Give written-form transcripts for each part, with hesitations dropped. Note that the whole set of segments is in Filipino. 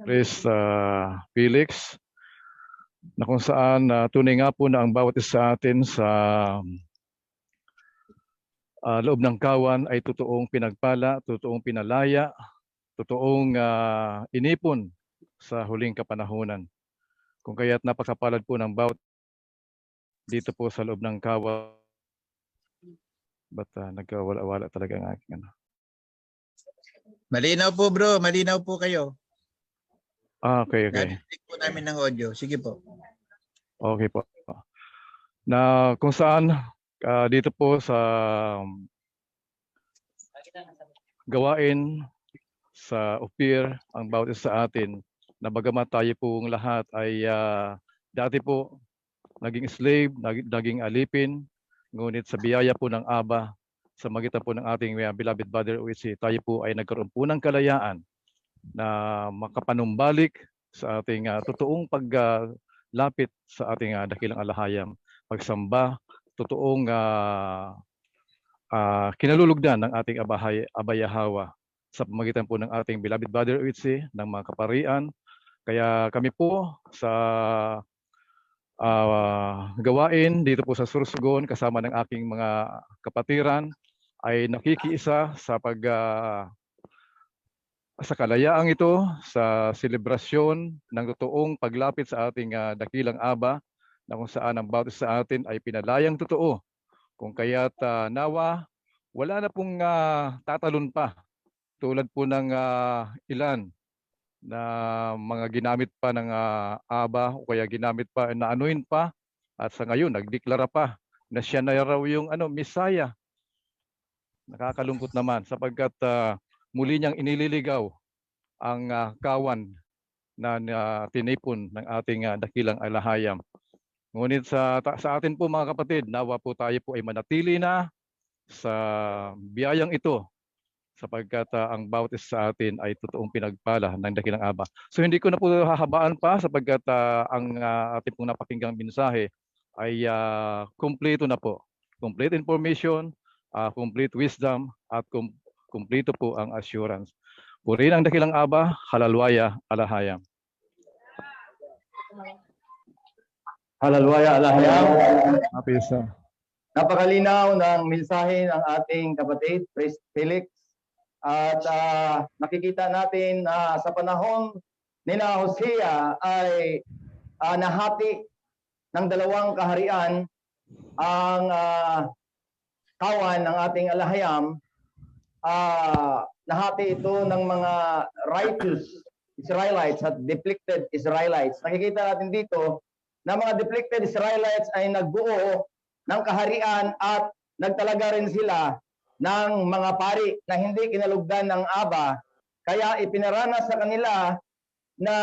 Priest Felix, na kung saan tunay nga po na ang bawat isa sa atin sa loob ng kawan ay totoong pinagpala, totoong pinalaya, totoong inipon sa huling kapanahunan. Kung kaya't napakapalad po ng bawat dito po sa loob ng kawan. Ba't nagkawala-wala talaga ang aking ano? Malinaw po bro, malinaw po kayo. Okay. Nadinig po namin ng audio. Sige po. Okay po. Na kung saan dito po sa gawain sa Ophir ang bawat isa sa atin na bagamat tayo pong lahat ay dati po naging slave, naging alipin, ngunit sa biyaya po ng Aba, sa magitan po ng ating beloved brother OHC, tayo po ay nagkaroon po ng kalayaan na makapanumbalik sa ating totoong paglapit sa ating dakilang alahayam, pagsamba, totoong kinalulugdan ng ating Abayahawa sa pamagitan po ng ating beloved brother OHC, ng mga kaparian. Kaya kami po sa gawain dito po sa Sursugon kasama ng aking mga kapatiran ay nakikiisa sa sa kalayaang ito, sa selebrasyon ng totoong paglapit sa ating dakilang Aba, na kung saan ang bawat isa sa atin ay pinalayang totoo. Kung kaya't nawa, wala na pong tatalon pa tulad po ng ilan na mga ginamit pa ng Aba o kaya ginamit pa, naanuin pa, at sa ngayon nagdeklara pa na siya na raw yung Messiah. Nakakalungkot naman sapagkat muli niyang inililigaw ang kawan na tinipon ng ating dakilang alahayam. Ngunit sa atin po mga kapatid, nawa po tayo po ay manatili na sa biyayang ito, sapagkat ang bawat isa sa atin ay totoong pinagpala ng dakilang Aba. So hindi ko na po hahabaan pa sapagkat ang ating pong napakinggang mensahe ay kumpleto na po. Complete information, complete wisdom, at kumpleto po ang assurance. Purihin ang dakilang Aba, halalwaya, alahayam. Halalwaya, alahayam. Napakalinaw ng mensahe ng ating kapatid, Priest Felix. At nakikita natin na sa panahon ni Hosea ay nahati ng dalawang kaharian ang kawan ng ating alahayam. Nahati ito ng mga righteous Israelites at deflected Israelites. Nakikita natin dito na mga deflected Israelites ay nagbuo ng kaharian at nagtalaga rin sila ng mga pari na hindi kinalugdan ng Aba. Kaya ipinaranas sa kanila na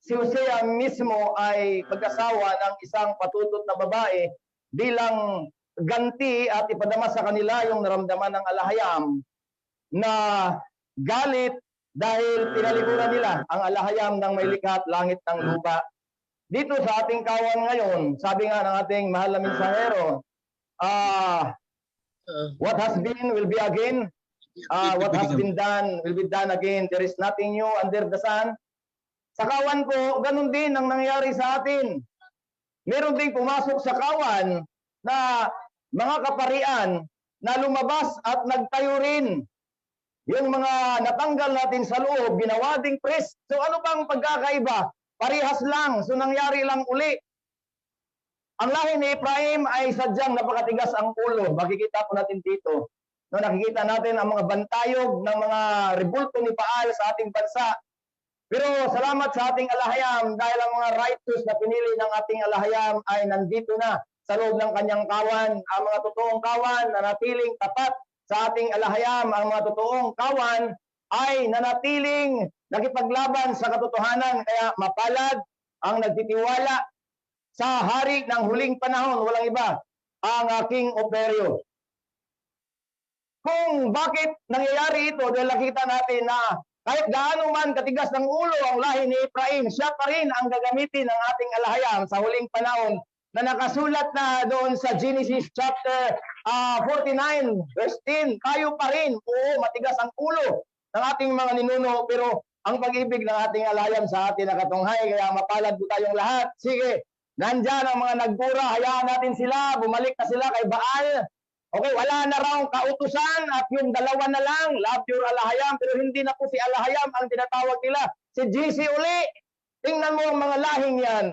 si Hosea mismo ay mag-asawa ng isang patutot na babae bilang ganti at ipadama sa kanila yung naramdaman ng alahayam na galit dahil pinaliguran nila ang alahayam ng may likha at langit ng lupa. Dito sa ating kawan ngayon, sabi nga ng ating mahal na mensahero, what has been will be again. What has been done will be done again. There is nothing new under the sun. Sa kawan ko, ganun din ang nangyari sa atin. Meron ding pumasok sa kawan na mga kaparian na lumabas at nagtayo rin. Yung mga natanggal natin sa loob, ginawa ding priest. So ano bang pagkakaiba? Parehas lang. So nangyari lang uli. Ang lahi ni Ephraim ay sadyang napakatigas ang ulo. Makikita po natin dito. No, nakikita natin ang mga bantayog ng mga rebulto ni Baal sa ating bansa. Pero salamat sa ating alahayam dahil ang mga righteous na pinili ng ating alahayam ay nandito na sa loob ng kanyang kawan. Ang mga totoong kawan na natiling tapat sa ating alahayam. Ang mga totoong kawan ay nanatiling nakipaglaban sa katotohanan. Kaya mapalad ang nagtitiwala sa hari ng huling panahon, walang iba, ang King Operio. Kung bakit nangyayari ito, dahil nakita natin na kahit gaano man katigas ng ulo ang lahi ni Ephraim, siya pa rin ang gagamitin ng ating alahayam sa huling panahon na nakasulat na doon sa Genesis chapter 49, verse 10. Kayo pa rin, oo, matigas ang ulo ng ating mga ninuno, pero ang pag-ibig ng ating alahayam sa atin na katunghay. Kaya mapalad po tayong lahat. Sige, nandyan ang mga nagpura, hayaan natin sila, bumalik na sila kay Baal. Okay, wala na raw kautusan at yung dalawa na lang, love your alahayam, pero hindi na po si alahayam ang tinatawag nila. Si GC uli. Tingnan mo ang mga lahing yan.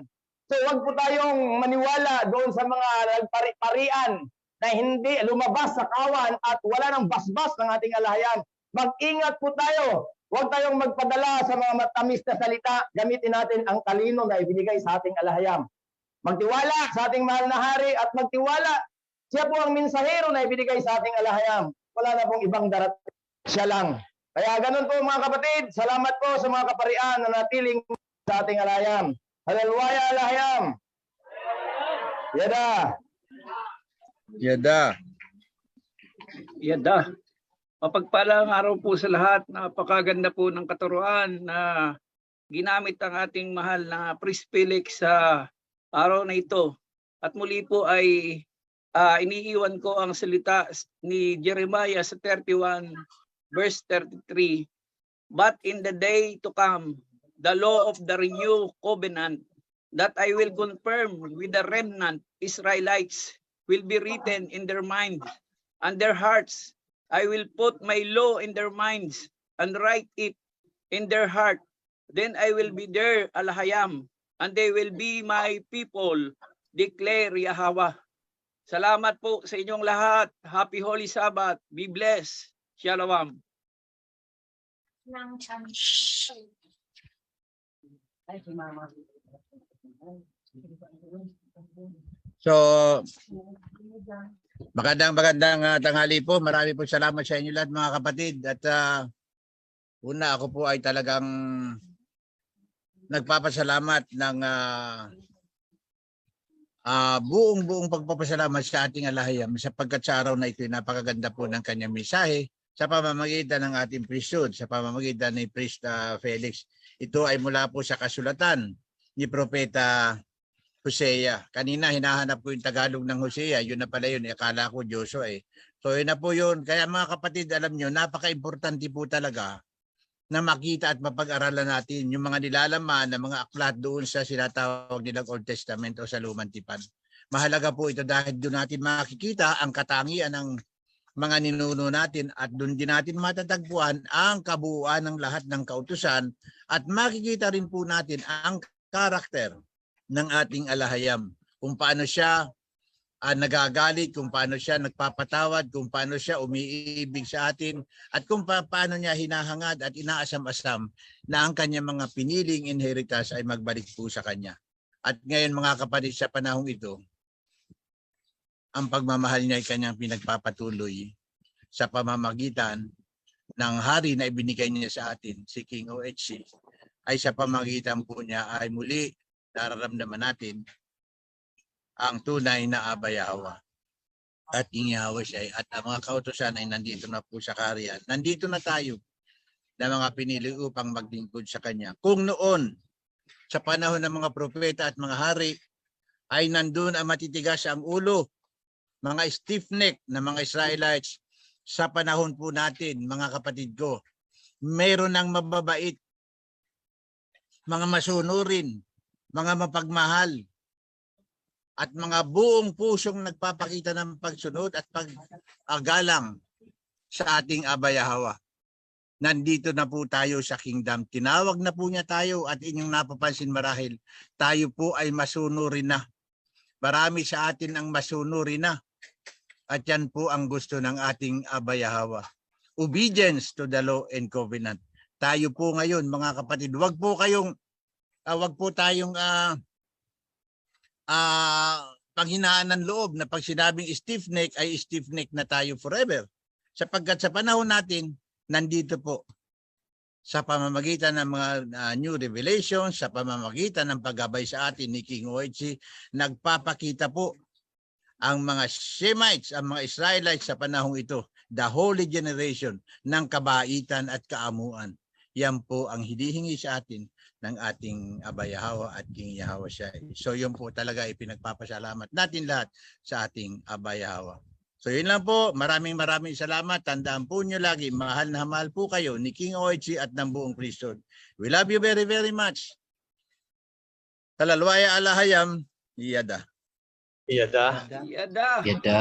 So wag po tayong maniwala doon sa mga nagpari-parian na hindi lumabas sa kawan at wala ng basbas ng ating alahayam. Mag-ingat po tayo. Huwag tayong magpadala sa mga matamis na salita. Gamitin natin ang talino na ibinigay sa ating alahayam. Magtiwala sa ating mahal na hari at magtiwala. Siya po ang mensahero na ibinigay sa ating alahayam. Wala na pong ibang darating. Siya lang. Kaya ganun po mga kapatid. Salamat po sa mga kaparian na natiling sa ating alahayam. Haleluya alahayam. Yada. Yada. Yada. Mapagpalang araw po sa lahat. Napakaganda po ng katuruan na ginamit ang ating mahal na Priest Felix sa araw na ito. At muli po ay iniiwan ko ang salita ni Jeremiah sa 31 verse 33. But in the day to come, the law of the renewed covenant that I will confirm with the remnant Israelites will be written in their minds and their hearts. I will put my law in their minds and write it in their heart. Then I will be their alahayam, and they will be my people, declare Yahweh. Salamat po sa inyong lahat. Happy Holy Sabbath. Be blessed. Shalom. So, magandang tanghali po. Marami po salamat sa inyo lahat mga kapatid. At una ako po ay talagang nagpapasalamat ng buong pagpapasalamat sa ating alahayam sapagkat sa araw na ito napakaganda po ng kanyang mensahe sa pamamagitan ng ating priesthood, sa pamamagitan ni Priest Felix. Ito ay mula po sa kasulatan ni Propeta Hosea. Kanina hinahanap ko yung Tagalog ng Hosea, yun na pala yun, akala ko Joshua eh. So yun na po yun. Kaya mga kapatid, alam nyo, napaka-importante po talaga na makita at mapag-aralan natin yung mga nilalaman ng mga aklat doon sa sinatawag nilang Old Testament o sa Lumang Tipan. Mahalaga po ito dahil doon natin makikita ang katangian ng mga ninuno natin at doon din natin matatagpuan ang kabuuan ng lahat ng kautusan at makikita rin po natin ang karakter ng ating alahayam, kung paano siya nagagalit, kung paano siya nagpapatawad, kung paano siya umiibig sa atin, at kung paano niya hinahangad at inaasam-asam na ang kanyang mga piniling inheritance ay magbalik po sa kanya. At ngayon mga kapatid, sa panahong ito, ang pagmamahal niya ay kanyang pinagpapatuloy sa pamamagitan ng hari na ibinigay niya sa atin, si King OHC, ay sa pamamagitan po niya ay muli nararamdaman natin ang tunay na Aba Yahweh at King Yahweh siya at ang mga kautusan ay nandito na po sa kaharian. Nandito na tayo na mga pinili upang maglingkod sa Kanya. Kung noon sa panahon ng mga propeta at mga hari ay nandun ang matitigas ang ulo, mga stiff-neck na mga Israelites, sa panahon po natin mga kapatid ko, meron ng mababait, mga masunurin, mga mapagmahal, at mga buong pusong nagpapakita ng pagsunod at pag-agalang sa ating Aba Yahweh. Nandito na po tayo sa kingdom. Tinawag na po niya tayo at inyong napapansin marahil, tayo po ay masunurin na. Marami sa atin ang masunurin na. At yan po ang gusto ng ating Aba Yahweh. Obedience to the law and covenant. Tayo po ngayon mga kapatid, wag po tayong panghinaan ng loob na pag sinabing stiff-neck ay stiff-neck na tayo forever. Sapagkat sa panahon natin, nandito po sa pamamagitan ng mga new revelations, sa pamamagitan ng paggabay sa atin ni King OHC, nagpapakita po ang mga Shemites, ang mga Israelites sa panahong ito, the holy generation ng kabaitan at kaamuan. Yan po ang hinihingi sa atin ng ating Aba Yahweh at King Yahweh siya. So yun po talaga ipinagpapasalamat natin lahat sa ating Aba Yahweh. So yun lang po. Maraming salamat. Tandaan po nyo lagi, mahal na mahal po kayo ni King OHC at ng buong priesthood. We love you very, very much. Talalwaya alahayam, iyada. Iyada. Yada. Yada.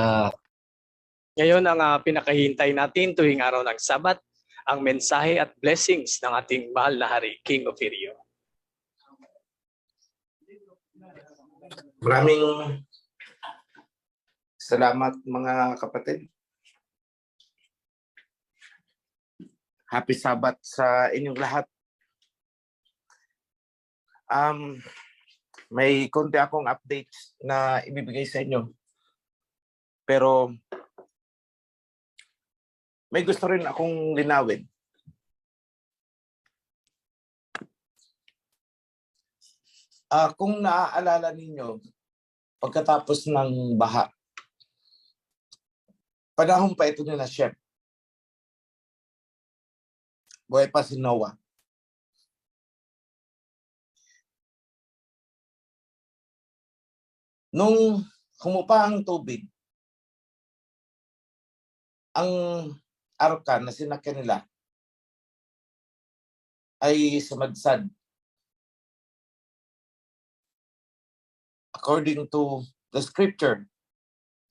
Ngayon ang pinakahintay natin tuwing araw ng Sabat, ang mensahe at blessings ng ating mahal na hari, King Ofirio. Maraming salamat mga kapatid. Happy Sabat sa inyong lahat. May konti akong updates na ibibigay sa inyo. Pero may gusto rin akong linawin. Kung naaalala ninyo, pagkatapos ng baha, panahon pa ito na Shem. Buhay pa si Noah. Nung humupa ang tubig, ang arka na sinakyan nila ay sumadsad. According to the scripture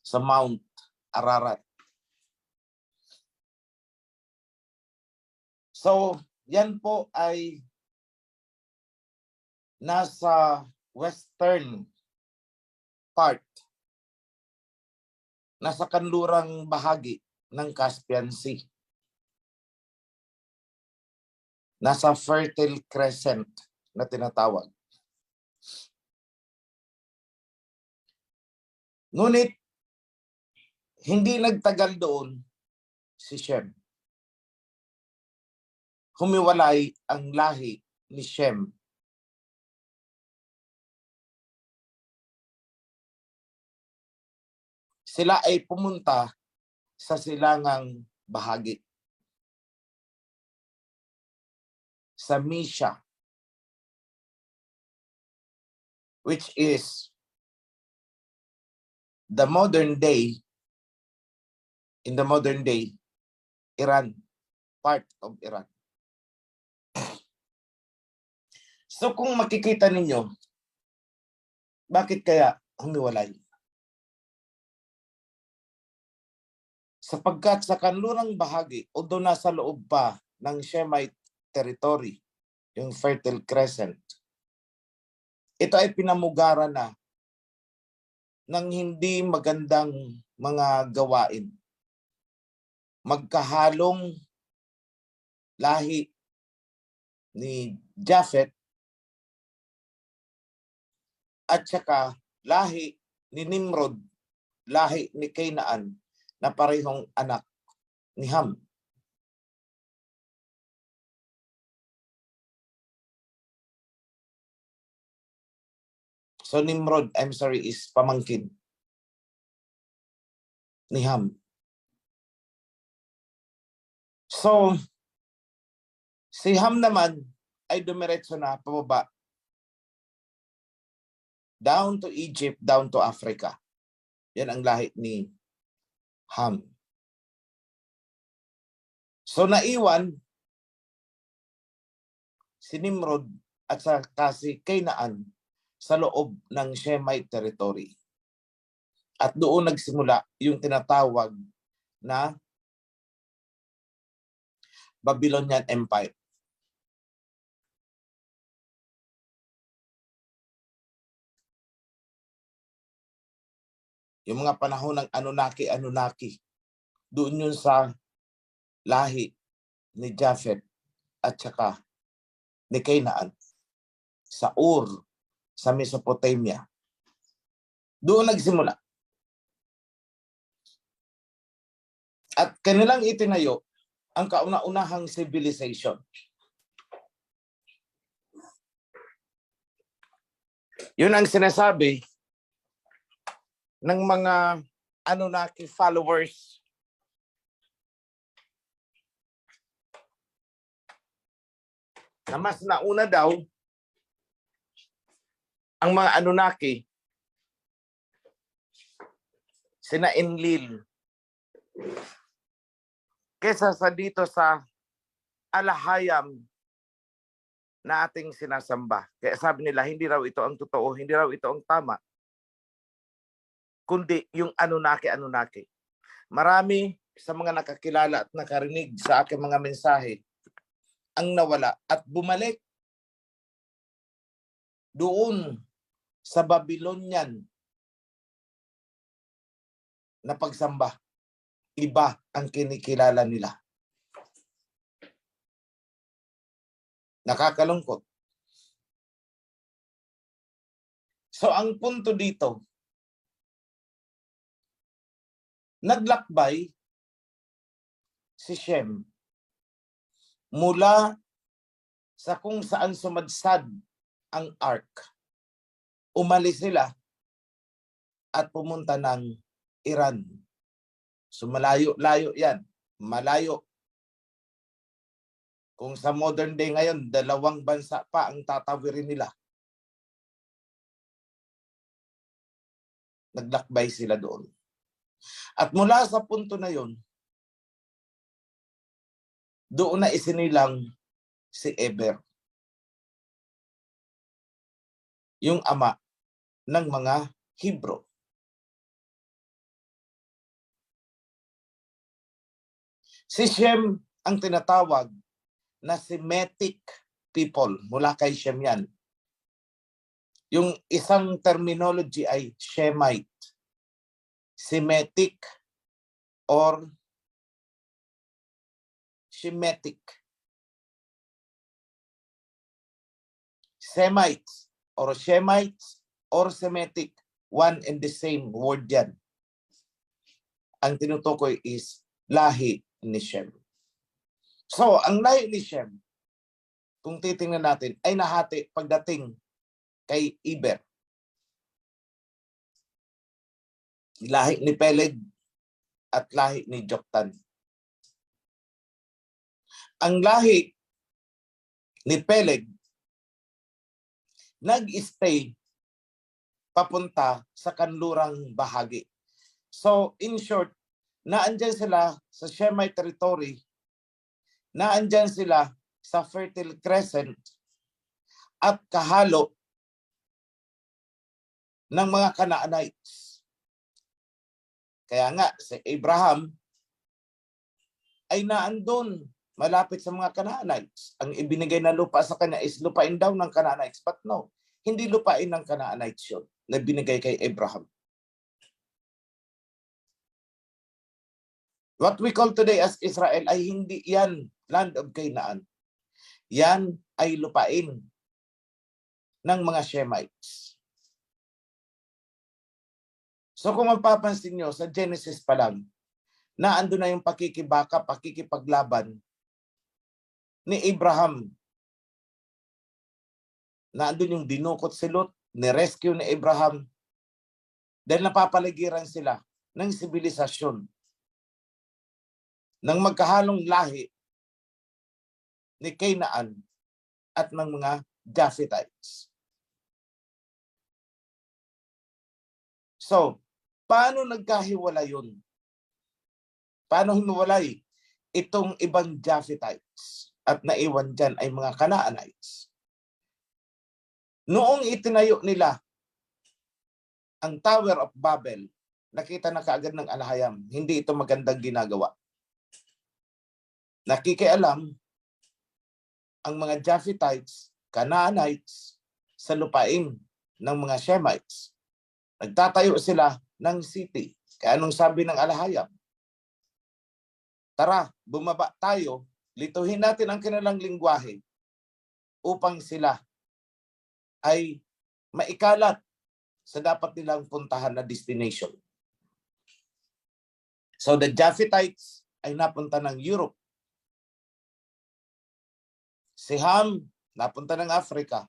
sa Mount Ararat. So, yan po ay nasa western part, nasa kanlurang bahagi ng Caspian Sea. Nasa Fertile Crescent na tinatawag. Ngunit, hindi nagtagal doon si Shem. Humiwalay ang lahi ni Shem. Sila ay pumunta sa silangang bahagi. Sa Misha, which is the modern day, in the modern day, Iran, part of Iran. So kung makikita ninyo, bakit kaya humiwalay? Sapagkat sa kanlurang bahagi, although nasa loob pa ng Shemite territory, yung Fertile Crescent, ito ay pinamugaran na ng hindi magandang mga gawain. Magkahalong lahi ni Japhet at saka lahi ni Nimrod, lahi ni Canaan, na parehong anak ni Ham. So Nimrod, is pamangkin ni Ham. So, si Ham naman ay dumiretso na pababa down to Egypt, down to Africa. Yan ang lahi ni Ham. So naiwan si Nimrod at saka si Canaan sa loob ng Shemite territory. At doon nagsimula yung tinatawag na Babylonian Empire. Yung mga panahon ng Anunnaki, doon yun sa lahi ni Japhet at saka ni Canaan sa Ur, sa Mesopotamia. Doon nagsimula. At kanilang itinayo ang kauna-unahang civilization. Yun ang sinasabi ng mga Anunnaki followers. Na mas nauna daw ang mga Anunnaki, sina Enlil, kesa sa dito sa alahayam na ating sinasamba. Kaya sabi nila, hindi raw ito ang totoo, hindi raw ito ang tama, kundi yung Anunnaki. Marami sa mga nakakilala at nakarinig sa aking mga mensahe ang nawala at bumalik doon sa Babylonian na pagsamba. Iba ang kinikilala nila. Nakakalungkot. So ang punto dito, naglakbay si Shem mula sa kung saan sumadsad ang ark. Umalis sila at pumunta ng Iran. So malayo-layo yan. Malayo. Kung sa modern day ngayon, 2 bansa pa ang tatawirin nila. Naglakbay sila doon. At mula sa punto na yon, doon na isinilang si Eber, yung ama ng mga Hebrew. Si Shem ang tinatawag na Semitic people. Mula kay Shem yan. Yung isang terminology ay Shemite. Semitic or Shemitic. Semites or Shemites or Semitic. One and the same word yan. Ang tinutukoy is lahi ni Shem. So, ang lahi ni Shem, kung titingnan natin, ay nahati pagdating kay Eber. Lahi ni Peleg at lahi ni Joktan. Ang lahi ni Peleg nag-stay papunta sa kanlurang bahagi. So, in short, naandyan sila sa Shemite territory, naandyan sila sa Fertile Crescent at kahalo ng mga Canaanites. Kaya nga, si Abraham ay naandun malapit sa mga Canaanites. Ang ibinigay na lupa sa kanya is lupain daw ng Canaanites. But no, hindi lupain ng Canaanites yun na binigay kay Abraham. What we call today as Israel ay hindi yan land of Canaan. Yan ay lupain ng mga Shemites. So kung mapapansin nyo, sa Genesis pa lang, naando na yung pakikibaka, pakikipaglaban ni Abraham. Naandun yung dinukot si Lot, ni-rescue ni Abraham dahil napapaligiran sila ng sibilisasyon ng magkahalong lahi ni Canaan at ng mga Japhethites. So, paano nagkahiwala yun? Paano hinuwalay itong ibang Japhethites at naiwan dyan ay mga Canaanites? Noong itinayo nila ang Tower of Babel, nakita na kaagad ng alahayam, hindi ito magandang ginagawa. Nakikialam ang mga Japhethites, Canaanites sa lupain ng mga Shemites. Nagtatayo sila ng city. Kaya anong sabi ng alahayam? Tara, bumaba tayo, lituhin natin ang kanilang lingwahe upang sila ay maikalat sa dapat nilang puntahan na destination. So the Japhethites ay napunta ng Europe. Si Ham, napunta ng Africa.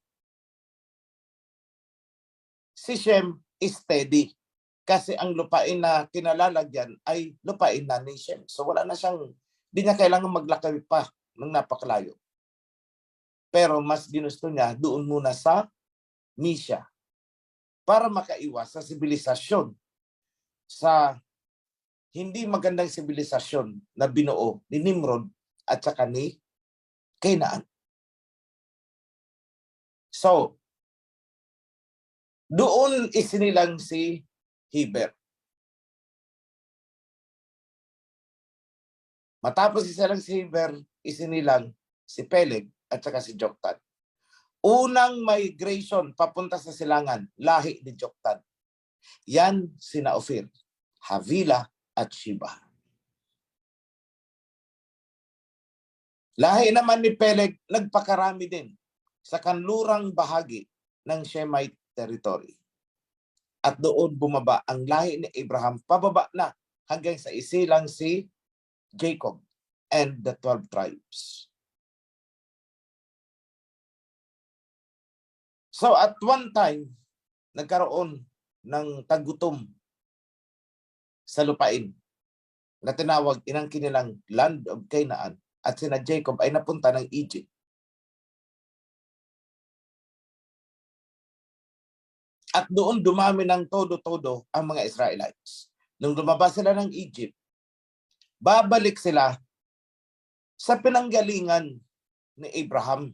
Si Shem is steady. Kasi ang lupain na kinalalagyan ay lupain na ni Shem. So wala na siyang, di niya kailangan maglakay pa ng napakalayo. Pero mas ginusto niya doon muna sa Mysia para makaiwas sa sibilisasyon sa hindi magandang sibilisasyon na binuo ni Nimrod at saka ni Canaan. So, doon isinilang si Heber. Matapos isilang si Heber, isinilang si Peleg at saka si Joktan. Unang migration papunta sa silangan, lahi ni Joktan. Yan sina Ophir, Havila at Sheba. Lahi naman ni Peleg, nagpakarami din sa kanlurang bahagi ng Shemite territory. At doon bumaba ang lahi ni Abraham, pababa na hanggang sa isilang si Jacob and the 12 tribes. So at one time, nagkaroon ng tagutom sa lupain na tinawag inangkin nilang Land of Canaan at sina Jacob ay napunta ng Egypt. At doon dumami ng todo-todo ang mga Israelites. Nung lumabas sila ng Egypt, babalik sila sa pinanggalingan ni Abraham.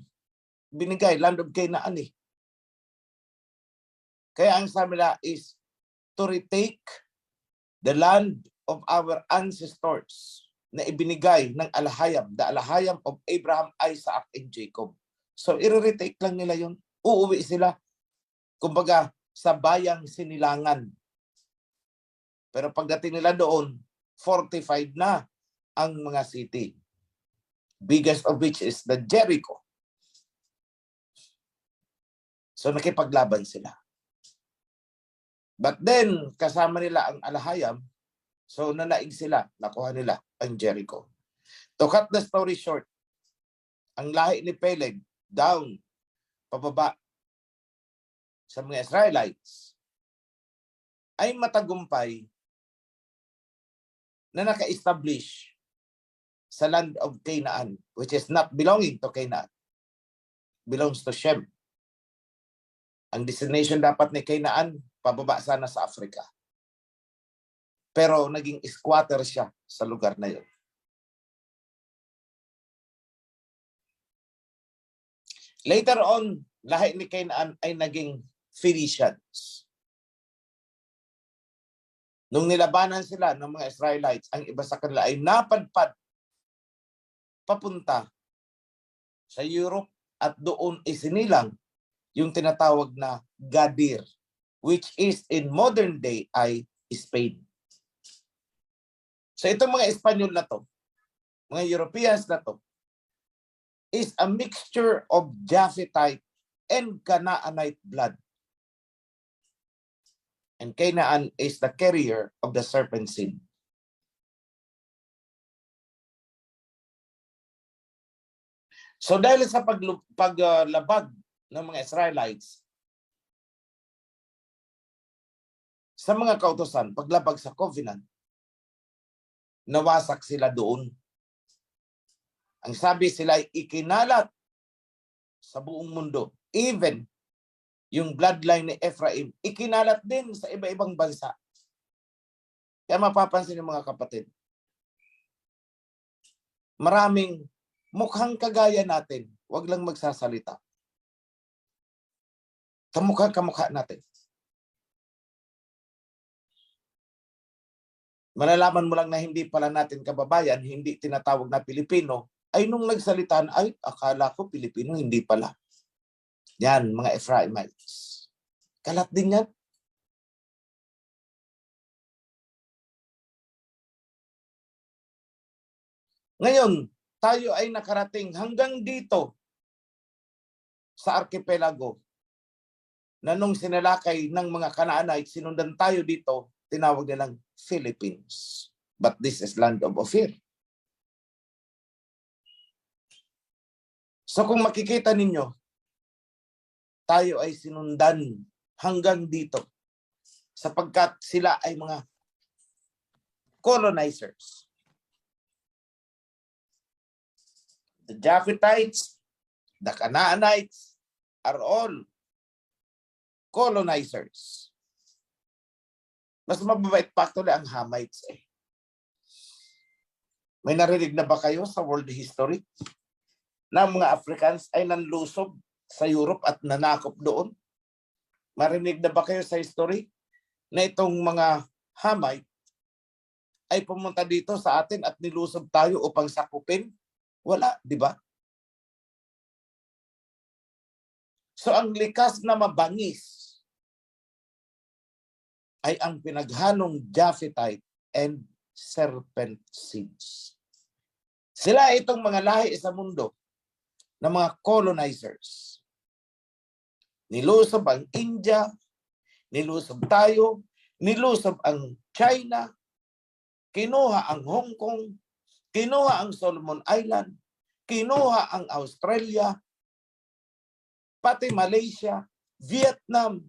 Binigay, Land of Canaan eh. Kaya ang sabi nila is to retake the land of our ancestors na ibinigay ng Alahayam, the Alahayam of Abraham, Isaac, and Jacob. So, i-retake lang nila yun. Uuwi sila, kumbaga, sa bayang sinilangan. Pero pagdating nila doon, fortified na ang mga city. Biggest of which is the Jericho. So, nakipaglaban sila. But then, kasama nila ang Alahayam, so nanaig sila, nakuha nila ang Jericho. To cut the story short, ang lahi ni Peleg, down, pababa, sa mga Israelites, ay matagumpay na naka-establish sa land of Canaan, which is not belonging to Canaan, belongs to Shem. Ang destination dapat ni Canaan, pababa sana sa Africa. Pero naging squatter siya sa lugar na yun. Later on, lahi ni Canaan ay naging Phoenicians. Nung nilabanan sila ng mga Israelites, ang iba sa kanila ay napadpad papunta sa Europe at doon isinilang yung tinatawag na Gadir, which is in modern day ay Spain. So itong mga Espanyol na to, mga Europeans na to, is a mixture of Japhethite and Canaanite blood. And Canaan is the carrier of the serpent seed. So dahil sa paglabag ng mga Israelites sa mga kautusan, paglabag sa covenant, nawasak sila doon. Ang sabi, sila ay ikinalat sa buong mundo. Even yung bloodline ni Ephraim, ikinalat din sa iba-ibang bansa. Kaya mapapansin ng mga kapatid, maraming mukhang kagaya natin, wag lang magsasalita. Kamukha natin. Malalaman mo lang na hindi pala natin kababayan, hindi tinatawag na Pilipino, ay nung nagsalitaan, ay akala ko Pilipino, hindi pala. Yan, mga Ephraimites. Kalat din yan. Ngayon, tayo ay nakarating hanggang dito sa archipelago na nung sinalakay ng mga Canaanites, sinundan tayo dito, tinawag nilang Philippines. But this is land of Ophir. So kung makikita ninyo, tayo ay sinundan hanggang dito sapagkat sila ay mga colonizers. The Japhethites, the Canaanites are all colonizers. Mas mababait pa actually ang Hamites eh. May narinig na ba kayo sa world history na mga Africans ay nanlusob sa Europe at nanakop doon? Marinig na ba kayo sa history na itong mga Hamite ay pumunta dito sa atin at nilusob tayo upang sakupin? Wala, di ba? So ang likas na mabangis ay ang pinaghanong Japhethite and serpent seeds. Sila itong mga lahi sa mundo na mga colonizers. Nilusob ang India, nilusob tayo, nilusob ang China, kinuha ang Hong Kong, kinuha ang Solomon Island, kinuha ang Australia, pati Malaysia, Vietnam,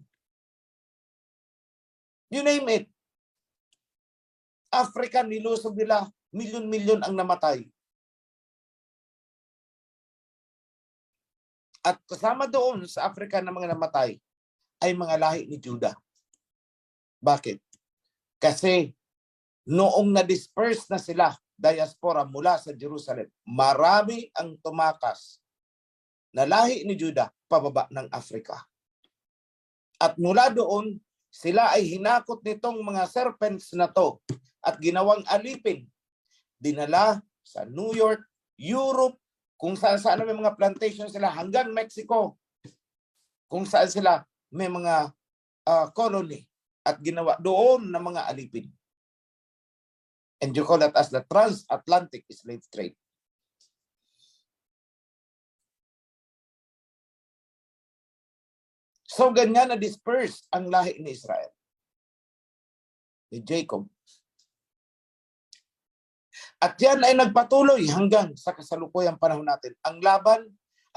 you name it. Africa, nilusob nila, milyon-milyon ang namatay. At kasama doon sa Africa na mga namatay ay mga lahi ni Judah. Bakit? Kasi noong na-disperse na sila, diaspora mula sa Jerusalem, marami ang tumakas na lahi ni Judah pababa ng Africa. At mula doon, sila ay hinakot nitong mga serpents na to at ginawang alipin. Dinala sa New York, Europe, kung saan may mga plantation sila hanggang Mexico, kung saan sila may mga colony at ginawa doon ng mga alipin. And you call that as the transatlantic slave trade. So ganyan na disperse ang lahi ni Israel, ni Jacob. At yan ay nagpatuloy hanggang sa kasalukuyang panahon natin. Ang laban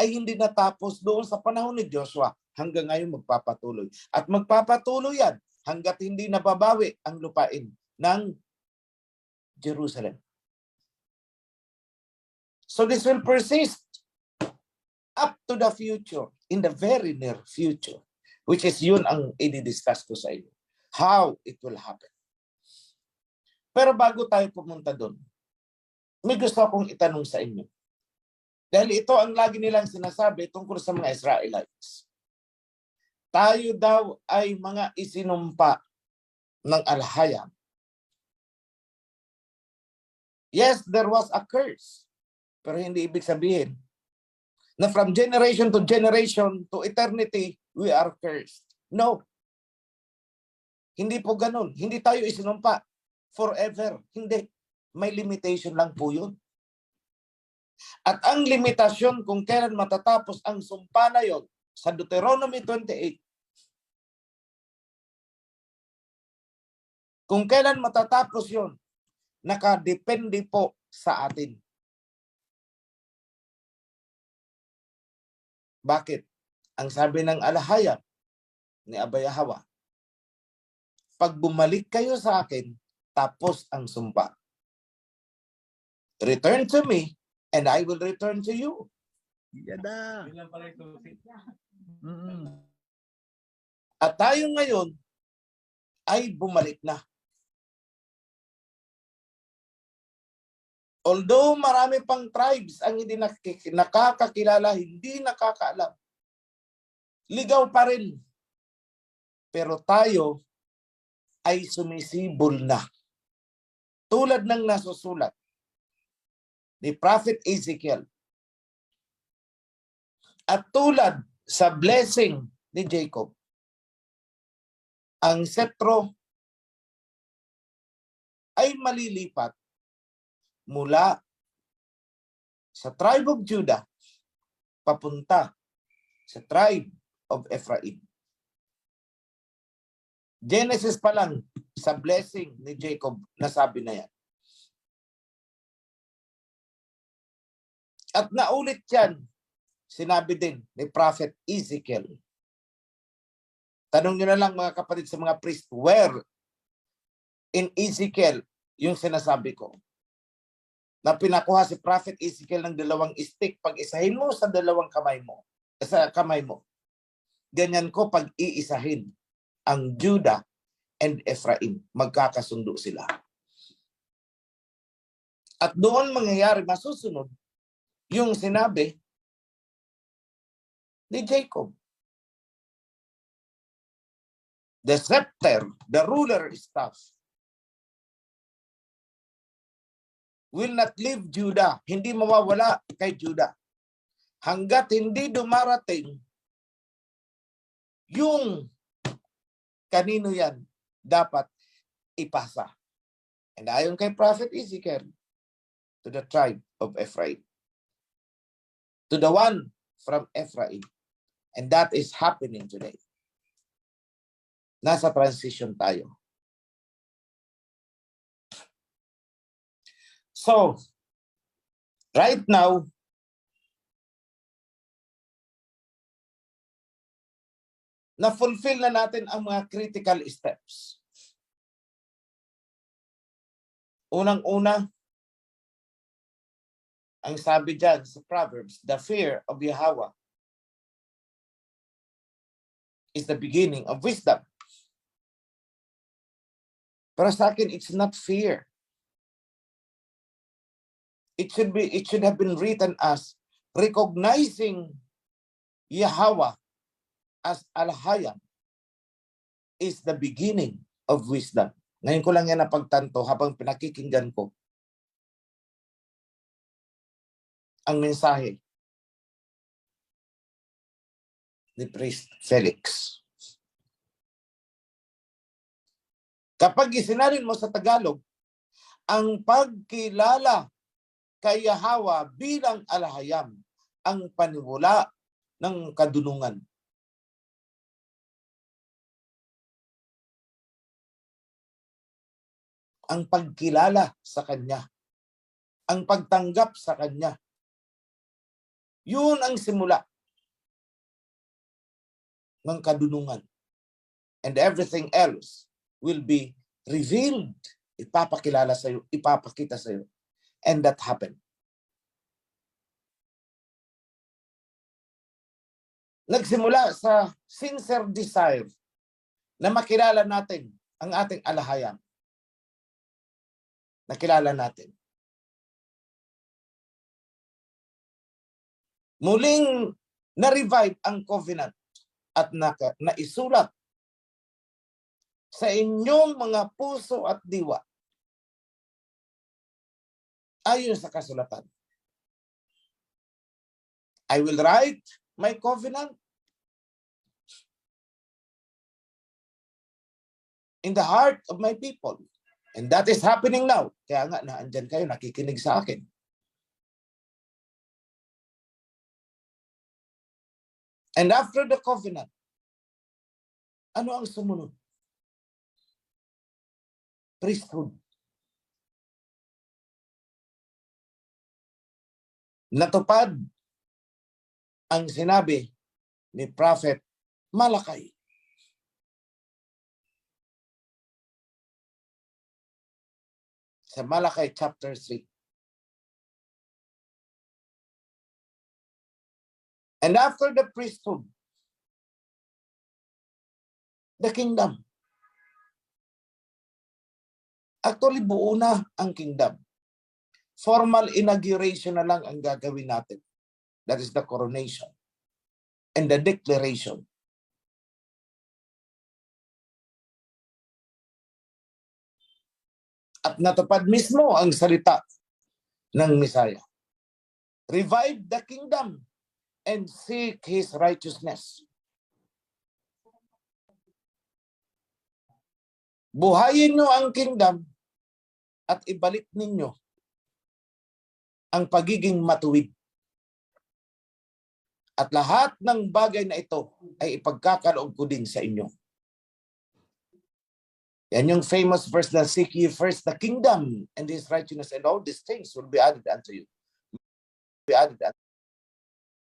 ay hindi natapos doon sa panahon ni Joshua. Hanggang ngayon magpapatuloy. At magpapatuloy yan hanggat hindi nababawi ang lupain ng Jerusalem. So this will persist up to the future, in the very near future, which is yun ang i-discuss ko sa inyo. How it will happen. Pero bago tayo pumunta doon, may gusto akong itanong sa inyo. Dahil ito ang lagi nilang sinasabi tungkol sa mga Israelites. Tayo daw ay mga isinumpa ng alhayam. Yes, there was a curse. Pero hindi ibig sabihin na from generation to generation to eternity, we are cursed. No. Hindi po ganun. Hindi tayo isinumpa forever. Hindi. May limitation lang po yun. At ang limitasyon kung kailan matatapos ang sumpa na yun sa Deuteronomy 28. Kung kailan matatapos yun, nakadepende po sa atin. Bakit? Ang sabi ng alahayam ni Abayahawa, pag bumalik kayo sa akin, tapos ang sumpa. Return to me, and I will return to you. Yada. At tayo ngayon ay bumalik na. Although marami pang tribes ang hindi nakakakilala, hindi nakakaalam, ligaw pa rin. Pero tayo ay sumisibol na. Tulad ng nasusulat ni Prophet Ezekiel. At tulad sa blessing ni Jacob, ang setro ay malilipat mula sa tribe of Judah papunta sa tribe of Ephraim. Genesis pa lang sa blessing ni Jacob nasabi na yan. At naulit yan, sinabi din ni Prophet Ezekiel. Tanong nyo na lang mga kapatid sa mga priest, where in Ezekiel yung sinasabi ko? Na pinakuha si Prophet Ezekiel ng 2 stick, pag isahin mo sa 2 kamay mo, sa kamay mo. Ganyan ko pag iisahin ang Judah and Ephraim, magkakasundo sila. At doon mangyayari masusunod yung sinabi ni Jacob. The scepter, the ruler staff, will not leave Judah. Hindi mawawala kay Judah. Hanggat hindi dumarating yung kanino yan dapat ipasa. And ayon kay Prophet Ezekiel, to the tribe of Ephraim. To the one from Ephraim. And that is happening today. Nasa transition tayo. So, right now, na-fulfill na natin ang mga critical steps. Unang-una, ang sabi dyan sa Proverbs, the fear of Yahweh is the beginning of wisdom. Pero sa akin, it's not fear. It should have been written as recognizing Yahweh as Al-Hayam is the beginning of wisdom. Ngayon ko lang yan napagtanto habang pinakikinggan ko ang mensahe ni Priest Felix. Kapag isinarin mo sa Tagalog, ang pagkilala kay Yahweh bilang Al-Hayam, ang panimula ng kadunungan. Ang pagkilala sa Kanya, ang pagtanggap sa Kanya, yun ang simula ng kadunungan. And everything else will be revealed. Ipapakilala sa iyo, ipapakita sa iyo. And that happened. Nagsimula sa sincere desire na makilala natin ang ating Al-Hayam. Nakilala natin. Muling na-revive ang covenant at naisulat sa inyong mga puso at diwa. Ayon sa kasulatan. I will write my covenant in the heart of my people. And that is happening now. Kaya nga, naandyan kayo, nakikinig sa akin. And after the covenant, ano ang sumunod? Priesthood. Natupad ang sinabi ni Prophet Malakay. Sa Malakay chapter 3. And after the priesthood, the kingdom. Actually, buo na ang kingdom. Formal inauguration na lang ang gagawin natin. That is the coronation and the declaration. At natupad mismo ang salita ng Messiah. Revive the kingdom and seek His righteousness. Buhayin nyo ang kingdom at ibalik ninyo ang pagiging matuwid. At lahat ng bagay na ito ay ipagkakaloob ko din sa inyo. Yan yung famous verse na seek ye first the kingdom and His righteousness and all these things will be added unto you. Be added unto you.